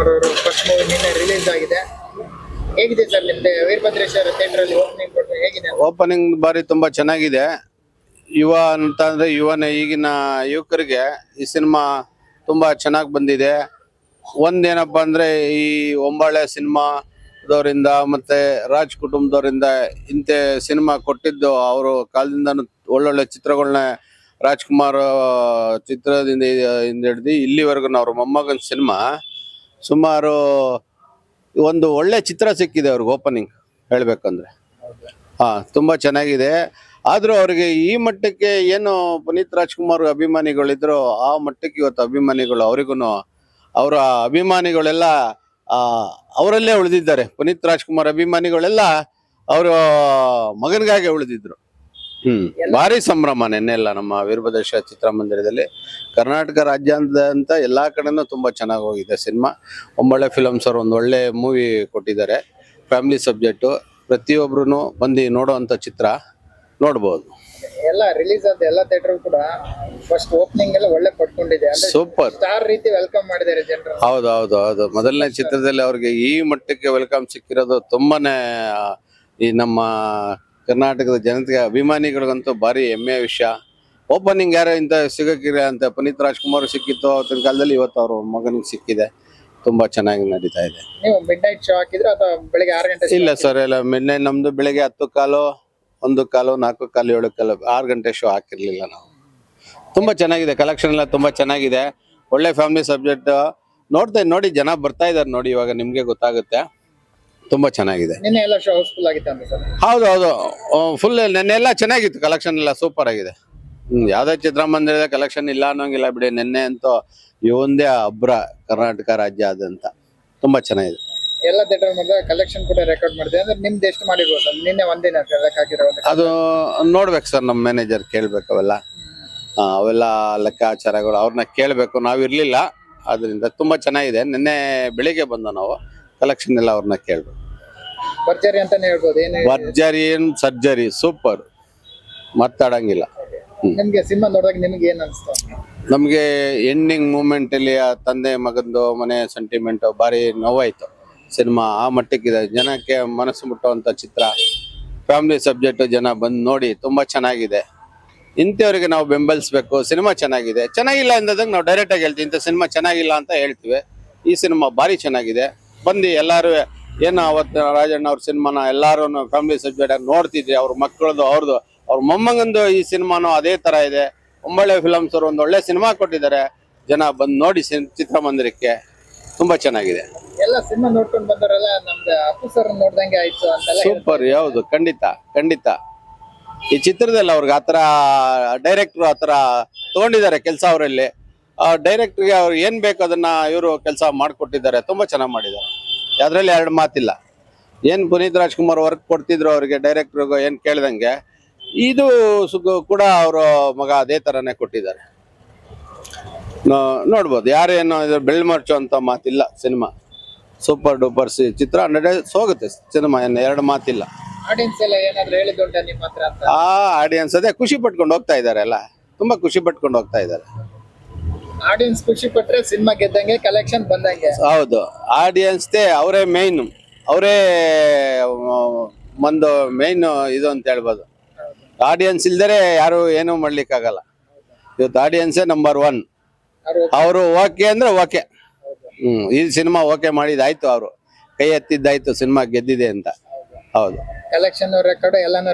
ಅವರು first movie ನಿನ್ನೆ release ಆಗಿದೆ. ಹೇಗಿದೆ ಸರ್ ನಿಮ್ದೆ ವೀರಭದ್ರೇಶ್ವರ ಥಿಯೇಟರ್ ಅಲ್ಲಿ ಓಪನಿಂಗ್ ಕೊಟ್ಟು ಹೇಗಿದೆ? ಓಪನಿಂಗ್ ಬಾರಿ ತುಂಬಾ ಚೆನ್ನಾಗಿದೆ. ಯುವ ಅಂತಂದ್ರೆ ಈಗಿನ ಯುವಕರಿಗೆ ಈ ಸಿನಿಮಾ ತುಂಬಾ ಚೆನ್ನಾಗಿ ಬಂದಿದೆ. ಒಂದೇನಪ್ಪ ಅಂದ್ರೆ ಈ ಒಂಬಾಳೆ ಸಿನಿಮಾದವರಿಂದ ಮತ್ತೆ ರಾಜ್ ಕುಟುಂಬದವರಿಂದ ಇಂಥ ಸಿನಿಮಾ ಕೊಟ್ಟಿದ್ದು ಅವರು ಕಾಲದಿಂದ ಒಳ್ಳೊಳ್ಳೆ ಚಿತ್ರಗಳನ್ನ ರಾಜ್ಕುಮಾರ್ ಚಿತ್ರದಿಂದ ಹಿಡಿದು ಇಲ್ಲಿವರೆಗೂ ಅವ್ರ ಮೊಮ್ಮಗನ ಸಿನಿಮಾ ಸುಮಾರು ಒಂದು ಒಳ್ಳೆ ಚಿತ್ರ ಸಿಕ್ಕಿದೆ ಅವ್ರಿಗೆ ಓಪನಿಂಗ್ ಹೇಳ್ಬೇಕಂದ್ರೆ. ತುಂಬಾ ಚೆನ್ನಾಗಿದೆ. ಆದ್ರೂ ಅವ್ರಿಗೆ ಈ ಮಟ್ಟಕ್ಕೆ ಏನು ಪುನೀತ್ ರಾಜ್ಕುಮಾರ್ ಅಭಿಮಾನಿಗಳಿದ್ರು ಆ ಮಟ್ಟಕ್ಕೆ ಇವತ್ತು ಅಭಿಮಾನಿಗಳು ಅವರಿಗೂ ಅವರ ಅಭಿಮಾನಿಗಳೆಲ್ಲ ಅವರಲ್ಲೇ ಉಳಿದಿದ್ದಾರೆ. ಪುನೀತ್ ರಾಜ್ಕುಮಾರ್ ಅಭಿಮಾನಿಗಳೆಲ್ಲ ಅವರ ಮಗನಿಗಾಗಿ ಉಳಿದಿದ್ರು. ಭಾರಿ ಸಂಭ್ರಮ ನೆನ್ನೆಲ್ಲ ನಮ್ಮ ವೀರಭದ್ರೇಶ್ವರ ಚಿತ್ರಮಂದಿರದಲ್ಲಿ. ಕರ್ನಾಟಕ ರಾಜ್ಯಾದ್ಯಂತ ಎಲ್ಲಾ ಕಡೆನೂ ತುಂಬಾ ಚೆನ್ನಾಗಿ ಹೋಗಿದೆ ಸಿನಿಮಾ. ಒಂಬಳೆ ಫಿಲಮ್ಸ್ ಅವರು ಒಂದು ಒಳ್ಳೆ ಮೂವಿ ಕೊಟ್ಟಿದ್ದಾರೆ. ಫ್ಯಾಮಿಲಿ ಸಬ್ಜೆಕ್ಟು, ಪ್ರತಿಯೊಬ್ರು ಬಂದು ನೋಡುವಂತ ಚಿತ್ರ ನೋಡ್ಬೋದು. ಎಲ್ಲ ರಿಲೀಸ್ ಆದ ಎಲ್ಲ ಥಿಯೇಟರ್ ಕೂಡ ಫಸ್ಟ್ ಓಪನಿಂಗ್ ಎಲ್ಲ ಒಳ್ಳೆ ಪಡ್ಕೊಂಡಿದೆ. ಸೂಪರ್ ಸ್ಟಾರ್ ರೀತಿ ವೆಲ್ಕಮ್ ಮಾಡಿದ್ದಾರೆ ಜನರು. ಹೌದು. ಮೊದಲನೇ ಚಿತ್ರದಲ್ಲಿ ಅವ್ರಿಗೆ ಈ ಮಟ್ಟಕ್ಕೆ ವೆಲ್ಕಮ್ ಸಿಕ್ಕಿರೋದು ತುಂಬಾನೇ ಈ ನಮ್ಮ ಕರ್ನಾಟಕದ ಜನತೆಗೆ ಅಭಿಮಾನಿಗಳಿಗಂತೂ ಭಾರಿ ಹೆಮ್ಮೆಯ ವಿಷಯ. ಓಪನಿಂಗ್ ಯಾರೋ ಇಂತ ಸಿಗಕ್ಕಿಲ್ಲ ಅಂತ ಪುನೀತ್ ರಾಜ್ಕುಮಾರ್ ಸಿಕ್ಕಿತ್ತು ಅವತ್ತಿನ ಕಾಲದಲ್ಲಿ, ಇವತ್ತು ಅವ್ರ ಮಗನಿಗೆ ಸಿಕ್ಕಿದೆ. ತುಂಬಾ ಚೆನ್ನಾಗಿ ನಡೀತಾ ಇದೆ. ನೀವು ಮಿಡ್ ನೈಟ್ ಶೋ ಹಾಕಿದ್ರೆ ಅಥವಾ ಬೆಳಿಗ್ಗೆ 6 ಗಂಟೆ? ಇಲ್ಲ ಸರ್, ಎಲ್ಲ ಮಿಡ್ ನೈಟ್ ನಮ್ದು ಬೆಳಿಗ್ಗೆ 10:15, 1:15, 4:15, 7:15, 6 ಗಂಟೆ ಶೋ ಹಾಕಿರ್ಲಿಲ್ಲ ನಾವು. ತುಂಬಾ ಚೆನ್ನಾಗಿದೆ, ಕಲೆಕ್ಷನ್ ಎಲ್ಲ ತುಂಬಾ ಚೆನ್ನಾಗಿದೆ. ಒಳ್ಳೆ ಫ್ಯಾಮಿಲಿ ಸಬ್ಜೆಕ್ಟ್. ನೋಡಿ ಜನ ಬರ್ತಾ ಇದಾರೆ ನೋಡಿ, ಇವಾಗ ನಿಮ್ಗೆ ಗೊತ್ತಾಗುತ್ತೆ. ತುಂಬಾ ಚೆನ್ನಾಗಿದೆ. ನಿನ್ನೆ ಎಲ್ಲ ಶೋ ಹೌಸ್ಫುಲ್ ಆಗಿತ್ತು ಅಂತ ಸರ್? ಹೌದು, ಫುಲ್ ನೆನ್ನೆ ಎಲ್ಲ ಚೆನ್ನಾಗಿತ್ತು. ಕಲೆಕ್ಷನ್ ಎಲ್ಲ ಸೂಪರ್ ಆಗಿದೆ. ಯಾವ್ದೇ ಚಿತ್ರಮಂದಿರದ ಕಲೆಕ್ಷನ್ ಇಲ್ಲ ಅನ್ನೋಂಗಿಲ್ಲ ಬಿಡಿ. ನೆನ್ನೆ ಅಂತೂ ಒಂದೇ ಅಬ್ರ ಕರ್ನಾಟಕ ರಾಜ್ಯಾದ್ಯಂತ ತುಂಬಾ ಚೆನ್ನಾಗಿದೆ. ಎಲ್ಲ ಥಿಯೇಟರ್ ಮಾಡಿದ್ರೆ ಕಲೆಕ್ಷನ್ ಕೂಡ ರೆಕಾರ್ಡ್ ಮಾಡಿದೆ ಅಂದ್ರೆ ನಿಮ್ದು ಎಷ್ಟು ಮಾಡಿರ್ಬೋದು ಸರ್ ನಿನ್ನೆ ಒಂದಿನ ಲೆಕ್ಕ ಹಾಕಿರೋ? ಅದು ನೋಡ್ಬೇಕು ಸರ್, ನಮ್ಮ ಮ್ಯಾನೇಜರ್ ಕೇಳ್ಬೇಕು ಅವೆಲ್ಲ ಲೆಕ್ಕಾಚಾರಗಳು ಅವ್ರನ್ನ ಕೇಳಬೇಕು. ನಾವಿರ್ಲಿಲ್ಲ, ಆದ್ರಿಂದ ತುಂಬಾ ಚೆನ್ನಾಗಿದೆ. ನಿನ್ನೆ ಬೆಳಿಗ್ಗೆ ಬಂದ ನಾವು ಕಲೆಕ್ಷನ್ ಎಲ್ಲ ಅವ್ರನ್ನ ಕೇಳ್ಬೇಕು. ಭರ್ಜರಿ ಅಂತಾನೆ ಹೇಳ್ಬೋದು. ಭರ್ಜರಿ ಏನ್ ಸರ್ಜರಿ, ಸೂಪರ್, ಮಾತಾಡಂಗಿಲ್ಲ. ನಿಮ್ಗೆ ಸಿನಿಮಾ ನೋಡಿದಾಗ ನಿಮ್ಗೆ ಏನ್ ಅನ್ಸ್ತು? ನಮ್ಗೆ ಎಂಡಿಂಗ್ ಮೂಮೆಂಟ್ ಅಲ್ಲಿ ಆ ತಂದೆ ಮಗಂದು ಮನೆ ಸೆಂಟಿಮೆಂಟ್ ಭಾರಿ ನೋವಾಯ್ತು. ಸಿನಿಮಾ ಆ ಮಟ್ಟಕ್ಕಿದೆ. ಜನಕ್ಕೆ ಮನಸ್ಸು ಮುಟ್ಟುವಂತ ಚಿತ್ರ, ಫ್ಯಾಮಿಲಿ ಸಬ್ಜೆಕ್ಟ್. ಜನ ಬಂದು ನೋಡಿ ತುಂಬಾ ಚೆನ್ನಾಗಿದೆ. ಇಂಥವ್ರಿಗೆ ನಾವು ಬೆಂಬಲಿಸ್ಬೇಕು. ಸಿನಿಮಾ ಚೆನ್ನಾಗಿದೆ. ಚೆನ್ನಾಗಿಲ್ಲ ಅಂದಾಗ ನಾವು ಡೈರೆಕ್ಟ್ ಆಗಿ ಹೇಳ್ತೀವಿ, ಇಂಥ ಸಿನಿಮಾ ಚೆನ್ನಾಗಿಲ್ಲ ಅಂತ ಹೇಳ್ತೀವಿ. ಈ ಸಿನಿಮಾ ಭಾರಿ ಚೆನ್ನಾಗಿದೆ. ಬಂದು ಎಲ್ಲಾರು ಏನು ಅವತ್ತು ರಾಜಣ್ಣ ಅವ್ರ ಸಿನಿಮಾನ ಎಲ್ಲಾರು ಫ್ಯಾಮಿಲಿ ಸಬ್ಜೆಕ್ಟ್ ನೋಡ್ತಿದ್ರಿ. ಅವ್ರ ಮಕ್ಕಳದು, ಅವ್ರ ಮೊಮ್ಮಗಂದು ಈ ಸಿನಿಮಾನು ಅದೇ ತರ ಇದೆ. ಒಂಬಳೆ ಫಿಲಮ್ಸ್ ಅವರು ಒಂದು ಒಳ್ಳೆ ಸಿನಿಮಾ ಕೊಟ್ಟಿದ್ದಾರೆ. ಜನ ಬಂದು ನೋಡಿ ಚಿತ್ರಮಂದಿರಕ್ಕೆ. ತುಂಬಾ ಚೆನ್ನಾಗಿದೆ. ಎಲ್ಲ ಸಿನಿಮಾ ನೋಡ್ಕೊಂಡು ಬಂದವರೆಲ್ಲ ನಮ್ದು ಅಪ್ಪು ಸರ್ ನೋಡ್ದಂಗೆ ಆಯ್ತು ಅಂತೆಲ್ಲ. ಸೂಪರ್, ಯಾವ್ದು ಖಂಡಿತ. ಈ ಚಿತ್ರದಲ್ಲಿ ಅವ್ರಿಗೆ ಆತರ ಡೈರೆಕ್ಟರ್ ಆತರ ತಗೊಂಡಿದ್ದಾರೆ ಕೆಲಸ. ಅವರಲ್ಲಿ ಡೈರೆಕ್ಟರ್ಗೆ ಅವ್ರು ಏನ್ ಬೇಕು ಅದನ್ನ ಇವರು ಕೆಲಸ ಮಾಡಿಕೊಟ್ಟಿದ್ದಾರೆ. ತುಂಬಾ ಚೆನ್ನಾಗಿ ಮಾಡಿದ್ದಾರೆ. ಅದ್ರಲ್ಲಿ 2 ಮಾತಿಲ್ಲ. ಏನ್ ಪುನೀತ್ ರಾಜ್ಕುಮಾರ್ ವರ್ಕ್ ಕೊಡ್ತಿದ್ರು ಅವ್ರಿಗೆ, ಡೈರೆಕ್ಟರ್ಗೆ ಏನ್ ಕೇಳ್ದಂಗೆ ಇದು ಕೂಡ ಅವ್ರ ಮಗ ಅದೇ ತರನೇ ಕೊಟ್ಟಿದ್ದಾರೆ. ನೋಡ್ಬೋದು. ಯಾರೇನು ಬೆಳ್ಮರ್ಚು ಅಂತ ಮಾತಿಲ್ಲ. ಸಿನಿಮಾ ಸೂಪರ್ ಡೂಪರ್ ಚಿತ್ರ. 100 ಹೋಗುತ್ತೆ ಸಿನಿಮಾ, 2 ಮಾತಿಲ್ಲ. ಆಡಿಯನ್ಸ್ ಎಲ್ಲ ಏನಾದ್ರು ಹೇಳಿದ್ದುಂಟ ನಿಮ್ಮ ಹತ್ರ ಅಂತ? ಆಡಿಯನ್ಸ್ ಅದೇ ಖುಷಿ ಪಟ್ಕೊಂಡು ಹೋಗ್ತಾ ಇದಾರೆ. ತುಂಬಾ ಖುಷಿ ಪಟ್ಕೊಂಡು ಹೋಗ್ತಾ ಇದಾರೆ. ಆಡಿಯನ್ಸ್ ಖುಷಿ ಪಟ್ರೆ ಸಿನಿಮಾ ಗೆದ್ದಂಗೆ, ಕಲೆಕ್ಷನ್ ಬಂದಂಗೆ. ಹೌದು, ಆಡಿಯನ್ಸ್ ಅವರೇ ಮೇನ್, ಅವರೇ ಒಂದು ಮೇನ್ ಇದು ಅಂತ ಹೇಳ್ಬೋದು. ಆಡಿಯನ್ಸ್ ಇಲ್ದರೆ ಯಾರು ಏನು ಮಾಡ್ಲಿಕ್ಕಾಗಲ್ಲ. ಇವತ್ತು ಆಡಿಯನ್ಸೇ ನಂಬರ್ 1. ಅವರು ಓಕೆ ಅಂದ್ರೆ ಓಕೆ. ಈ ಸಿನಿಮಾ ಓಕೆ ಮಾಡಿದಾಯ್ತು, ಅವರು ಕೈ ಎತ್ತಿದ್ದಾಯ್ತು, ಸಿನಿಮಾ ಗೆದ್ದಿದೆ ಅಂತ. ಹೌದು, ಕಲೆಕ್ಷನ್ ರೆಕಾರ್ಡ್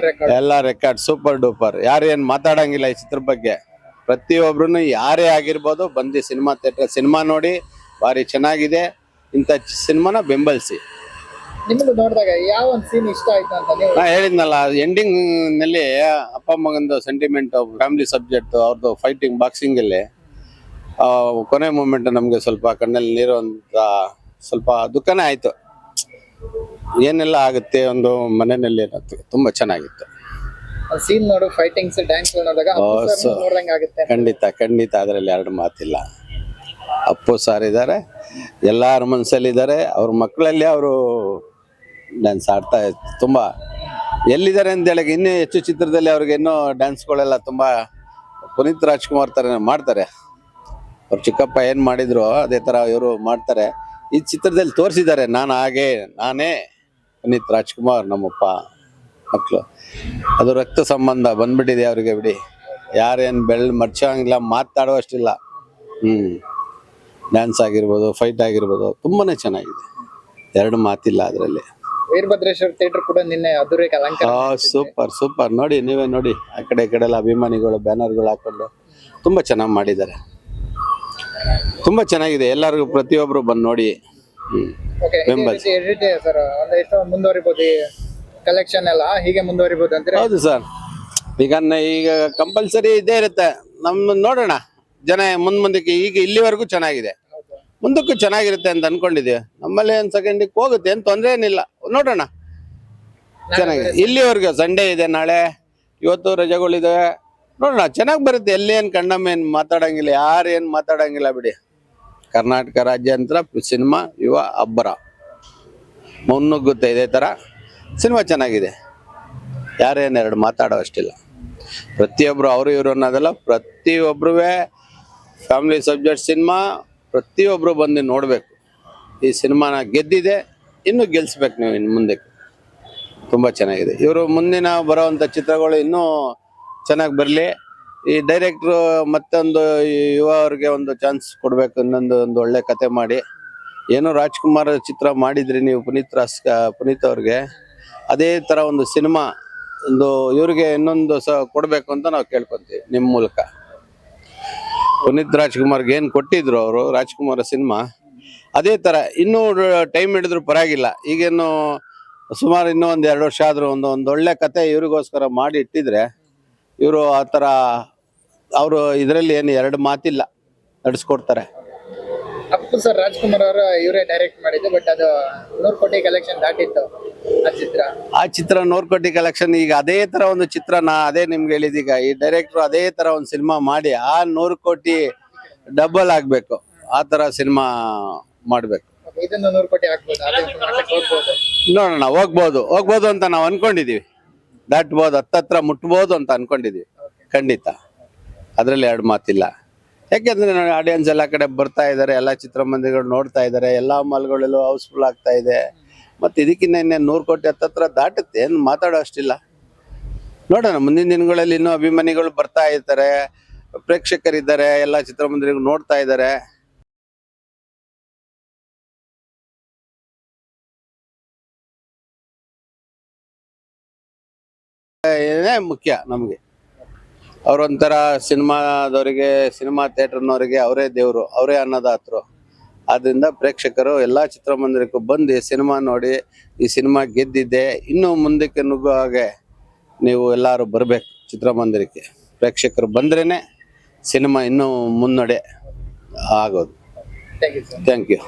ಎಲ್ಲ ರೆಕಾರ್ಡ್ ಸೂಪರ್ ಡೂಪರ್. ಯಾರು ಏನ್ ಮಾತಾಡಂಗಿಲ್ಲ ಈ ಚಿತ್ರ ಬಗ್ಗೆ. ಪ್ರತಿಯೊಬ್ರು ಯಾರೇ ಆಗಿರ್ಬೋದು ಬಂದು ಸಿನಿಮಾ ಥಿಯೇಟರ್ ಸಿನಿಮಾ ನೋಡಿ. ಭಾರಿ ಚೆನ್ನಾಗಿದೆ. ಇಂಥ ಸಿನಿಮಾನ ಬೆಂಬಲಿಸಿ. ನಿಮ್ಗೆ ನೋಡಿದಾಗ ಯಾವ ಒಂದು ಸೀನ್ ಇಷ್ಟ ಆಯ್ತು ಅಂತ? ನಾ ಹೇಳಿದ್ನಲ್ಲ, ಎಂಡಿಂಗ್ ನಲ್ಲಿ ಅಪ್ಪ ಮಗಂದು ಸೆಂಟಿಮೆಂಟ್, ಫ್ಯಾಮಿಲಿ ಸಬ್ಜೆಕ್ಟ್, ಅವ್ರದ್ದು ಫೈಟಿಂಗ್, ಬಾಕ್ಸಿಂಗ್ ಅಲ್ಲಿ ಕೊನೆ ಮೂಮೆಂಟ್ ನಮ್ಗೆ ಸ್ವಲ್ಪ ಕಣ್ಣಲ್ಲಿ ನೀರು ಅಂತ ಸ್ವಲ್ಪ ದುಃಖನೇ ಆಯ್ತು. ಏನೆಲ್ಲ ಆಗುತ್ತೆ ಒಂದು ಮನೆಯಲ್ಲಿ ತುಂಬಾ ಚೆನ್ನಾಗಿತ್ತು. ಸೀನ್ ನೋಡು, ಫೈಟಿಂಗ್ಸ್, ಡ್ಯಾನ್ಸ್ ನೋಡಿದಾಗ ನೋಡ್ದಂಗೆ ಆಗುತ್ತೆ. ಖಂಡಿತ ಅದರಲ್ಲಿ 2 ಮಾತಿಲ್ಲ. ಅಪ್ಪು ಸಾರ್ ಇದ್ದಾರೆ, ಎಲ್ಲಾರ ಮನಸ್ಸಲ್ಲಿದ್ದಾರೆ. ಅವ್ರ ಮಕ್ಕಳಲ್ಲಿ ಅವರು ಡ್ಯಾನ್ಸ್ ಆಡ್ತಾ ತುಂಬಾ ಎಲ್ಲಿದ್ದಾರೆ ಅಂತ ಹೇಳಿ. ಇನ್ನೂ ಹೆಚ್ಚು ಚಿತ್ರದಲ್ಲಿ ಅವ್ರಿಗೆ ಇನ್ನೂ ಡ್ಯಾನ್ಸ್ಗಳೆಲ್ಲ ತುಂಬಾ ಪುನೀತ್ ರಾಜ್ಕುಮಾರ್ ತರ ಮಾಡ್ತಾರೆ. ಅವ್ರ ಚಿಕ್ಕಪ್ಪ ಏನ್ ಮಾಡಿದ್ರು ಅದೇ ತರ ಇವರು ಮಾಡ್ತಾರೆ. ಈ ಚಿತ್ರದಲ್ಲಿ ತೋರಿಸಿದ್ದಾರೆ ನಾನೇ ಪುನೀತ್ ರಾಜ್ಕುಮಾರ್ ನಮ್ಮಪ್ಪ ಮಕ್ಕಳು. ಅದು ರಕ್ತ ಸಂಬಂಧ ಬಂದ್ಬಿಟ್ಟಿದೆ ಅವ್ರಿಗೆ ಬಿಡಿ. ಯಾರೇನು ಮರ್ಚಂಗಿಲ್ಲ, ಮಾತಾಡುವಷ್ಟಿಲ್ಲ. ಡ್ಯಾನ್ಸ್ ಆಗಿರ್ಬೋದು, ಫೈಟ್ ಆಗಿರ್ಬೋದು, ತುಂಬಾನೇ ಚೆನ್ನಾಗಿದೆ, ಎರಡು ಮಾತಿಲ್ಲ ಅದರಲ್ಲಿ. ವೀರಭದ್ರೇಶ್ವರ ಥಿಯೇಟರ್ ಕೂಡ ನಿನ್ನೆ ಅದ್ದೂರಿಗೆ ಅಲಂಕಾರ ಸೂಪರ್ ನೋಡಿ, ನೀವೇ ನೋಡಿ, ಆ ಕಡೆ ಈ ಕಡೆ ಎಲ್ಲ ಅಭಿಮಾನಿಗಳು ಬ್ಯಾನರ್ಗಳು ಹಾಕೊಂಡು ತುಂಬಾ ಚೆನ್ನಾಗಿ ಮಾಡಿದ್ದಾರೆ. ತುಂಬಾ ಚೆನ್ನಾಗಿದೆ, ಎಲ್ಲರಿಗೂ ಪ್ರತಿಯೊಬ್ರು ಬಂದು ನೋಡಿ. ಸರ್ ಎಷ್ಟು ಮುಂದುವರಿಬಹುದು ಕಲೆಕ್ಷನ್ ಎಲ್ಲ ಹೀಗೆ ಮುಂದುವರಿಬಹುದು ಅಂದ್ರೆ? ಹೌದು ಸರ್, ಈಗ ಕಂಪಲ್ಸರಿ ಇದೇ ಇರುತ್ತೆ. ನಮ್ಮ ನೋಡೋಣ, ಜನ ಮುಂದಕ್ಕೆ ಈಗ ಇಲ್ಲಿವರೆಗೂ ಚೆನ್ನಾಗಿದೆ, ಮುಂದಕ್ಕೂ ಚೆನ್ನಾಗಿರುತ್ತೆ ಅಂತ ಅನ್ಕೊಂಡಿದೀವಿ. ನಮ್ಮಲ್ಲಿ ಒಂದ್ ಸೆಕೆಂಡಿಗೆ ಹೋಗುತ್ತೆ, ಏನ್ ತೊಂದ್ರೆ ಏನಿಲ್ಲ, ನೋಡೋಣ. ಚೆನ್ನಾಗಿದೆ ಇಲ್ಲಿವರೆಗೂ. ಸಂಡೇ ಇದೆ, ನಾಳೆ ಇವತ್ತು ರಜೆಗಳಿದೆ, ನೋಡೋಣ, ಚೆನ್ನಾಗಿ ಬರುತ್ತೆ. ಎಲ್ಲಿ ಕಣ್ಣಮ್ಮ ಏನ್ ಮಾತಾಡಂಗಿಲ್ಲ, ಯಾರೇನ್ ಮಾತಾಡಂಗಿಲ್ಲ ಬಿಡಿ. ಕರ್ನಾಟಕ ರಾಜ್ಯಾಂತರ ಸಿನಿಮಾ ಯುವ ಅಬ್ಬರ ಮುನ್ನುಗ್ಗುತ್ತೆ. ಇದೇ ತರ ಸಿನಿಮಾ ಚೆನ್ನಾಗಿದೆ, ಯಾರೇನು ಎರಡು ಮಾತಾಡೋ ಅಷ್ಟಿಲ್ಲ. ಪ್ರತಿಯೊಬ್ರು ಅವರು ಇವರು ಅನ್ನೋದಲ್ಲ, ಪ್ರತಿಯೊಬ್ರು ಫ್ಯಾಮಿಲಿ ಸಬ್ಜೆಕ್ಟ್ ಸಿನಿಮಾ, ಪ್ರತಿಯೊಬ್ರು ಬಂದು ನೋಡ್ಬೇಕು. ಈ ಸಿನಿಮಾನ ಗೆದ್ದಿದೆ, ಇನ್ನೂ ಗೆಲ್ಸ್ಬೇಕು ನೀವು ಇನ್ನು ಮುಂದಕ್ಕೆ. ತುಂಬ ಚೆನ್ನಾಗಿದೆ. ಇವರು ಮುಂದಿನ ಬರೋವಂಥ ಚಿತ್ರಗಳು ಇನ್ನೂ ಚೆನ್ನಾಗಿ ಬರಲಿ. ಈ ಡೈರೆಕ್ಟ್ರು ಮತ್ತೊಂದು ಯುವ ಅವ್ರಿಗೆ ಒಂದು ಚಾನ್ಸ್ ಕೊಡಬೇಕು, ಒಂದು ಒಳ್ಳೆ ಕತೆ ಮಾಡಿ. ಏನೋ ರಾಜ್ಕುಮಾರ್ ಚಿತ್ರ ಮಾಡಿದ್ರಿ ನೀವು ಪುನೀತ್ ಅವ್ರಿಗೆ, ಅದೇ ಥರ ಒಂದು ಸಿನಿಮಾ ಒಂದು ಇವ್ರಿಗೆ ಇನ್ನೊಂದು ಕೊಡಬೇಕು ಅಂತ ನಾವು ಕೇಳ್ಕೊತೀವಿ ನಿಮ್ಮ ಮೂಲಕ. ಪುನೀತ್ ರಾಜ್ಕುಮಾರ್ಗೆ ಏನು ಕೊಟ್ಟಿದ್ರು ಅವರು ರಾಜ್ಕುಮಾರ್ ಸಿನಿಮಾ, ಅದೇ ಥರ ಇನ್ನೂ ಟೈಮ್ ಹಿಡಿದ್ರು ಪರವಾಗಿಲ್ಲ. ಈಗೇನು ಸುಮಾರು ಇನ್ನೂ ಒಂದು 2 ವರ್ಷ ಆದರೂ ಒಂದು ಒಳ್ಳೆ ಕತೆ ಇವ್ರಿಗೋಸ್ಕರ ಮಾಡಿ ಇಟ್ಟಿದ್ರೆ, ಇವರು ಆ ಥರ ಅವರು ಇದರಲ್ಲಿ ಏನು ಎರಡು ಮಾತಿಲ್ಲ, ನಡೆಸ್ಕೊಡ್ತಾರೆ. ಅಪ್ಪು ಸರ್ ರಾಜ್ಕುಮಾರ್ ಅವರು ಇವರೇ ಡೈರೆಕ್ಟ್ ಮಾಡಿದ್ದು, ಬಟ್ ಅದು 100 ಕೋಟಿ ಕಲೆಕ್ಷನ್ ದಾಟಿತ್ತು ಆ ಚಿತ್ರ 100 ಕೋಟಿ ಕಲೆಕ್ಷನ್. ಈಗ ಅದೇ ತರ ಒಂದು ಚಿತ್ರ ಅದೇ ನಿಮ್ಗೆ ಹೇಳಿದೀಗ, ಈ ಡೈರೆಕ್ಟರ್ ಅದೇ ತರ ಒಂದು ಸಿನಿಮಾ ಮಾಡಿ ಆ 100 ಕೋಟಿ ಡಬಲ್ ಆಗ್ಬೇಕು, ಆ ತರ ಸಿನಿಮಾ ಮಾಡ್ಬೇಕು. ಇದನ್ನು 100 ಕೋಟಿ ಆಗ್ಬೋದು, ನೋಡೋಣ, ಹೋಗ್ಬೋದು ಅಂತ ನಾವು ಅನ್ಕೊಂಡಿದೀವಿ. ದಾಟ್ಬೋದು, ಹತ್ತತ್ರ ಮುಟ್ಬೋದು ಅಂತ ಅನ್ಕೊಂಡಿದೀವಿ. ಖಂಡಿತ, ಅದ್ರಲ್ಲಿ ಎರಡು ಮಾತಿಲ್ಲ. ಯಾಕೆಂದ್ರೆ ಆಡಿಯನ್ಸ್ ಎಲ್ಲ ಕಡೆ ಬರ್ತಾ ಇದಾರೆ, ಎಲ್ಲ ಚಿತ್ರಮಂದಿರಗಳು ನೋಡ್ತಾ ಇದಾರೆ, ಎಲ್ಲಾ ಮಾಲ್ಗಳಲ್ಲೂ ಹೌಸ್ಫುಲ್ ಆಗ್ತಾ ಇದೆ. ಮತ್ತೆ ಇದಕ್ಕಿನ್ನ 100 ಕೋಟಿ ಹತ್ತತ್ರ ದಾಟುತ್ತೆ, ಏನು ಮಾತಾಡೋ ಅಷ್ಟಿಲ್ಲ. ನೋಡೋಣ, ಮುಂದಿನ ದಿನಗಳಲ್ಲಿ ಇನ್ನೂ ಅಭಿಮಾನಿಗಳು ಬರ್ತಾ ಇರ್ತಾರೆ, ಪ್ರೇಕ್ಷಕರಿದ್ದಾರೆ, ಎಲ್ಲ ಚಿತ್ರಮಂದಿರಗಳು ನೋಡ್ತಾ ಇದ್ದಾರೆ. ಏನೇ ಮುಖ್ಯ ನಮಗೆ, ಅವರೊಂಥರ ಸಿನಿಮಾದವರಿಗೆ, ಸಿನಿಮಾ ಥಿಯೇಟರ್ನವರಿಗೆ ಅವರೇ ದೇವರು, ಅವರೇ ಅನ್ನದಾತರು. ಆದ್ರಿಂದ ಪ್ರೇಕ್ಷಕರು ಎಲ್ಲ ಚಿತ್ರಮಂದಿರಕ್ಕೂ ಬಂದು ಸಿನಿಮಾ ನೋಡಿ, ಈ ಸಿನಿಮಾ ಗೆದ್ದಿದೆ, ಇನ್ನೂ ಮುಂದಕ್ಕೆ ನುಗ್ಗೋ ಹಾಗೆ ನೀವು ಎಲ್ಲರೂ ಬರಬೇಕು ಚಿತ್ರಮಂದಿರಕ್ಕೆ. ಪ್ರೇಕ್ಷಕರು ಬಂದ್ರೇನೆ ಸಿನಿಮಾ ಇನ್ನೂ ಮುನ್ನಡೆ ಆಗೋದು. Thank you. Thank you.